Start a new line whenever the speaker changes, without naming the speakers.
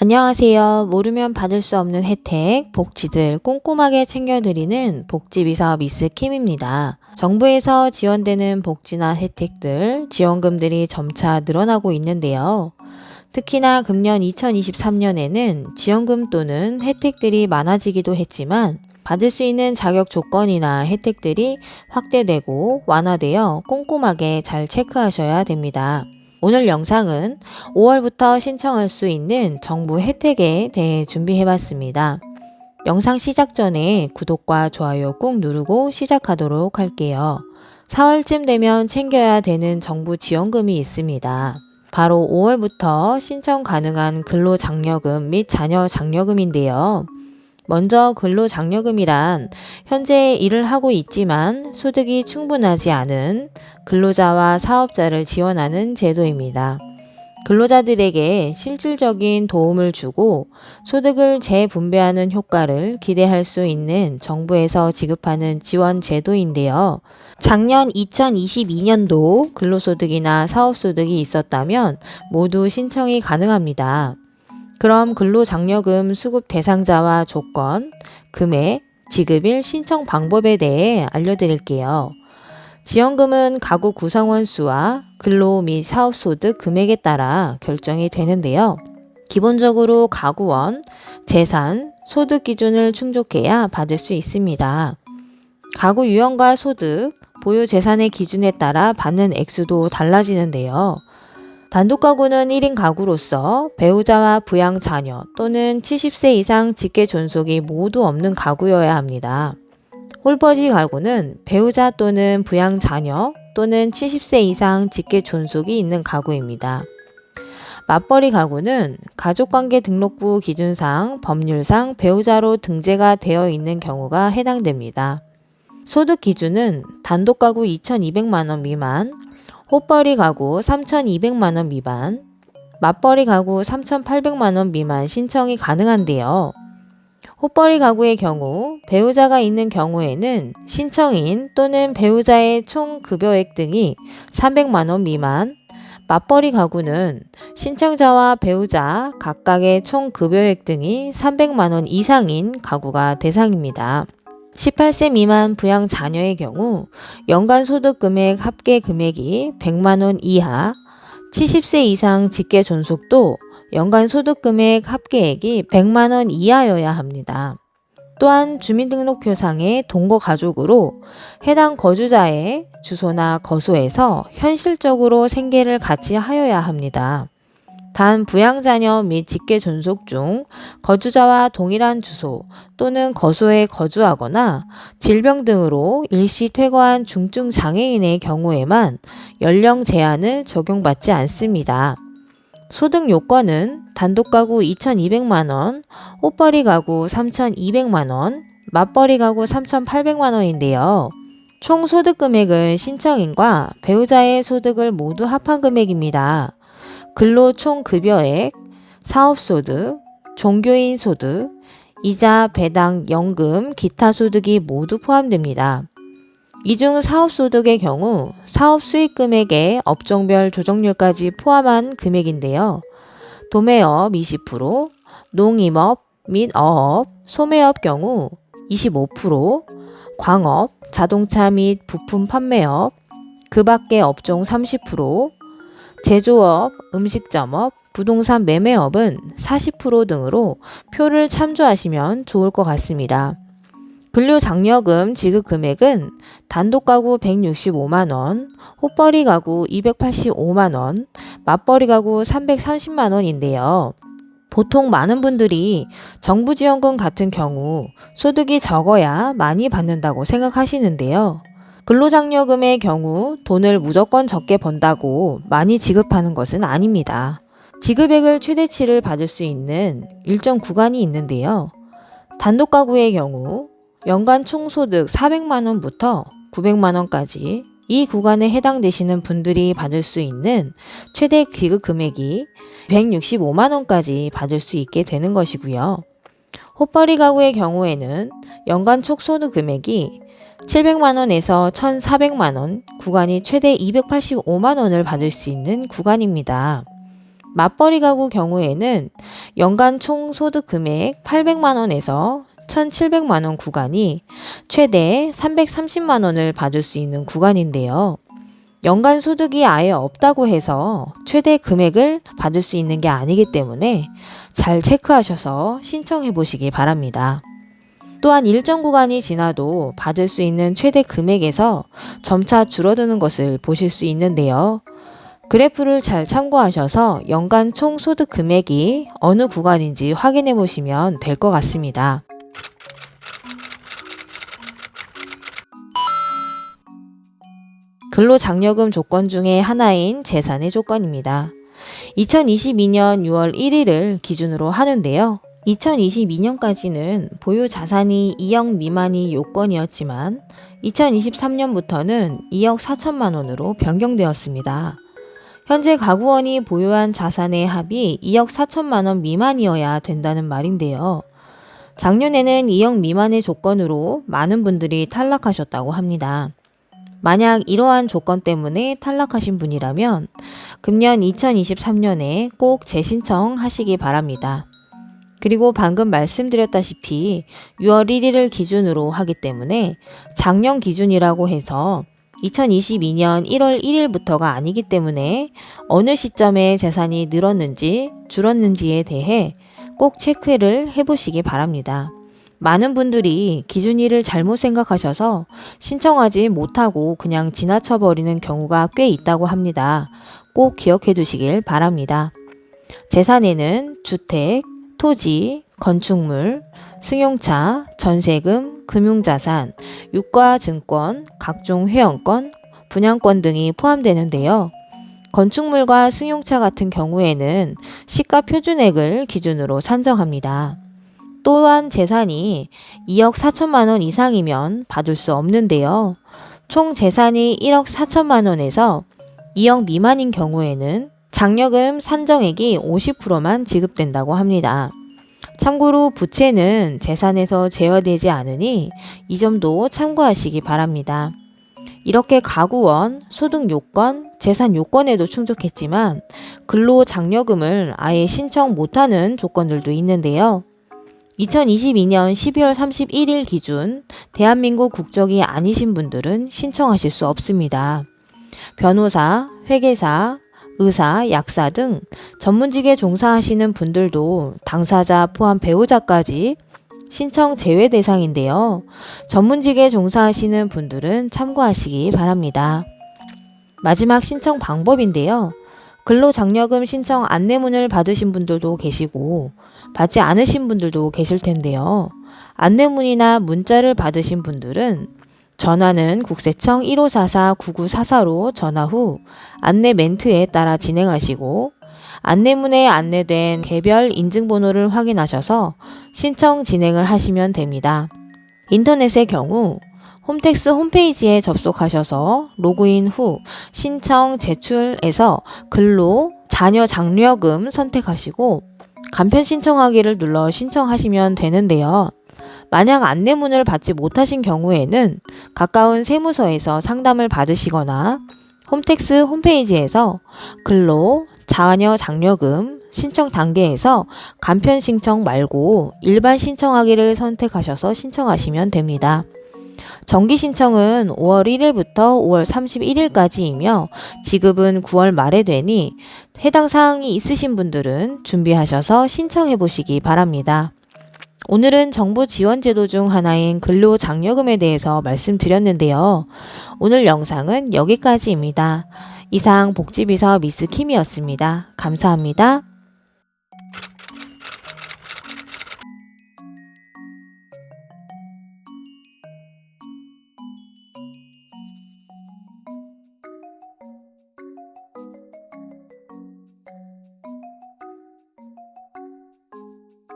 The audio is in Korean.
안녕하세요. 모르면 받을 수 없는 혜택, 복지들 꼼꼼하게 챙겨드리는 복지비서 미스 킴입니다. 정부에서 지원되는 복지나 혜택들, 지원금들이 점차 늘어나고 있는데요. 특히나 금년 2023년에는 지원금 또는 혜택들이 많아지기도 했지만 받을 수 있는 자격 조건이나 혜택들이 확대되고 완화되어 꼼꼼하게 잘 체크하셔야 됩니다. 오늘 영상은 5월부터 신청할 수 있는 정부 혜택에 대해 준비해봤습니다. 영상 시작 전에 구독과 좋아요 꾹 누르고 시작하도록 할게요. 4월쯤 되면 챙겨야 되는 정부 지원금이 있습니다. 바로 5월부터 신청 가능한 근로장려금 및 자녀장려금인데요. 먼저 근로장려금이란 현재 일을 하고 있지만 소득이 충분하지 않은 근로자와 사업자를 지원하는 제도입니다. 근로자들에게 실질적인 도움을 주고 소득을 재분배하는 효과를 기대할 수 있는 정부에서 지급하는 지원 제도인데요. 작년 2022년도 근로소득이나 사업소득이 있었다면 모두 신청이 가능합니다. 그럼 근로장려금 수급 대상자와 조건, 금액, 지급일 신청 방법에 대해 알려드릴게요. 지원금은 가구 구성원 수와 근로 및 사업소득 금액에 따라 결정이 되는데요. 기본적으로 가구원, 재산, 소득 기준을 충족해야 받을 수 있습니다. 가구 유형과 소득, 보유 재산의 기준에 따라 받는 액수도 달라지는데요. 단독 가구는 1인 가구로서 배우자와 부양 자녀 또는 70세 이상 직계 존속이 모두 없는 가구여야 합니다. 홀버지 가구는 배우자 또는 부양 자녀 또는 70세 이상 직계 존속이 있는 가구입니다. 맞벌이 가구는 가족관계 등록부 기준상 법률상 배우자로 등재가 되어 있는 경우가 해당됩니다. 소득 기준은 단독 가구 2,200만 원 미만, 홀벌이 가구 3,200만 원 미만, 맞벌이 가구 3,800만 원 미만 신청이 가능한데요. 홀벌이 가구의 경우 배우자가 있는 경우에는 신청인 또는 배우자의 총 급여액 등이 300만 원 미만, 맞벌이 가구는 신청자와 배우자 각각의 총 급여액 등이 300만 원 이상인 가구가 대상입니다. 18세 미만 부양 자녀의 경우 연간 소득 금액 합계 금액이 100만 원 이하, 70세 이상 직계 존속도 연간 소득 금액 합계액이 100만 원 이하여야 합니다. 또한 주민등록표상의 동거 가족으로 해당 거주자의 주소나 거소에서 현실적으로 생계를 같이 하여야 합니다. 단 부양자녀 및 직계 존속 중 거주자와 동일한 주소 또는 거소에 거주하거나 질병 등으로 일시 퇴거한 중증 장애인의 경우에만 연령 제한을 적용받지 않습니다. 소득 요건은 단독 가구 2,200만 원, 홀벌이 가구 3,200만 원, 맞벌이 가구 3,800만 원인데요. 총 소득 금액은 신청인과 배우자의 소득을 모두 합한 금액입니다. 근로 총 급여액, 사업소득, 종교인 소득, 이자, 배당, 연금, 기타 소득이 모두 포함됩니다. 이 중 사업소득의 경우 사업 수익 금액에 업종별 조정률까지 포함한 금액인데요. 도매업 20%, 농임업 및 어업, 소매업 경우 25%, 광업, 자동차 및 부품 판매업, 그 밖의 업종 30%, 제조업, 음식점업, 부동산 매매업은 40% 등으로 표를 참조하시면 좋을 것 같습니다. 근로장려금 지급 금액은 단독 가구 165만 원, 홀벌이 가구 285만 원, 맞벌이 가구 330만 원인데요. 보통 많은 분들이 정부 지원금 같은 경우 소득이 적어야 많이 받는다고 생각하시는데요. 근로장려금의 경우 돈을 무조건 적게 번다고 많이 지급하는 것은 아닙니다. 지급액을 최대치를 받을 수 있는 일정 구간이 있는데요. 단독 가구의 경우 연간 총소득 400만 원부터 900만 원까지 이 구간에 해당되시는 분들이 받을 수 있는 최대 기급 금액이 165만원까지 받을 수 있게 되는 것이고요. 헛벌이 가구의 경우에는 연간 촉소득 금액이 700만원에서 1,400만원, 구간이 최대 285만원을 받을 수 있는 구간입니다. 맞벌이 가구 경우에는 연간 총 소득 금액 800만원에서 1,700만원 구간이 최대 330만원을 받을 수 있는 구간인데요. 연간 소득이 아예 없다고 해서 최대 금액을 받을 수 있는 게 아니기 때문에 잘 체크하셔서 신청해 보시기 바랍니다. 또한 일정 구간이 지나도 받을 수 있는 최대 금액에서 점차 줄어드는 것을 보실 수 있는데요. 그래프를 잘 참고하셔서 연간 총 소득 금액이 어느 구간인지 확인해 보시면 될 것 같습니다. 근로장려금 조건 중에 하나인 재산의 조건입니다. 2022년 6월 1일을 기준으로 하는데요. 2022년까지는 보유 자산이 2억 미만이 요건이었지만 2023년부터는 2억 4천만 원으로 변경되었습니다. 현재 가구원이 보유한 자산의 합이 2억 4천만 원 미만이어야 된다는 말인데요. 작년에는 2억 미만의 조건으로 많은 분들이 탈락하셨다고 합니다. 만약 이러한 조건 때문에 탈락하신 분이라면 금년 2023년에 꼭 재신청하시기 바랍니다. 그리고 방금 말씀드렸다시피 6월 1일을 기준으로 하기 때문에 작년 기준이라고 해서 2022년 1월 1일부터가 아니기 때문에 어느 시점에 재산이 늘었는지 줄었는지에 대해 꼭 체크를 해보시기 바랍니다. 많은 분들이 기준일을 잘못 생각하셔서 신청하지 못하고 그냥 지나쳐버리는 경우가 꽤 있다고 합니다. 꼭 기억해 두시길 바랍니다. 재산에는 주택, 토지, 건축물, 승용차, 전세금, 금융자산, 유가증권, 각종 회원권, 분양권 등이 포함되는데요. 건축물과 승용차 같은 경우에는 시가 표준액을 기준으로 산정합니다. 또한 재산이 2억 4천만 원 이상이면 받을 수 없는데요. 총 재산이 1억 4천만 원에서 2억 미만인 경우에는 장려금 산정액이 50%만 지급된다고 합니다. 참고로 부채는 재산에서 제어되지 않으니 이 점도 참고하시기 바랍니다. 이렇게 가구원, 소득 요건, 재산 요건에도 충족했지만 근로장려금을 아예 신청 못하는 조건들도 있는데요. 2022년 12월 31일 기준 대한민국 국적이 아니신 분들은 신청하실 수 없습니다. 변호사, 회계사, 의사, 약사 등 전문직에 종사하시는 분들도 당사자 포함 배우자까지 신청 제외 대상인데요. 전문직에 종사하시는 분들은 참고하시기 바랍니다. 마지막 신청 방법인데요. 근로장려금 신청 안내문을 받으신 분들도 계시고 받지 않으신 분들도 계실 텐데요. 안내문이나 문자를 받으신 분들은 전화는 국세청 1544-9944로 전화 후 안내 멘트에 따라 진행하시고 안내문에 안내된 개별 인증번호를 확인하셔서 신청 진행을 하시면 됩니다. 인터넷의 경우 홈택스 홈페이지에 접속하셔서 로그인 후 신청 제출에서 근로 자녀 장려금 선택하시고 간편 신청하기를 눌러 신청하시면 되는데요. 만약 안내문을 받지 못하신 경우에는 가까운 세무서에서 상담을 받으시거나 홈택스 홈페이지에서 근로 자녀 장려금 신청 단계에서 간편 신청 말고 일반 신청하기를 선택하셔서 신청하시면 됩니다. 정기 신청은 5월 1일부터 5월 31일까지이며 지급은 9월 말에 되니 해당 사항이 있으신 분들은 준비하셔서 신청해 보시기 바랍니다. 오늘은 정부 지원 제도 중 하나인 근로장려금에 대해서 말씀드렸는데요. 오늘 영상은 여기까지입니다. 이상 복지비서 미스 킴이었습니다. 감사합니다.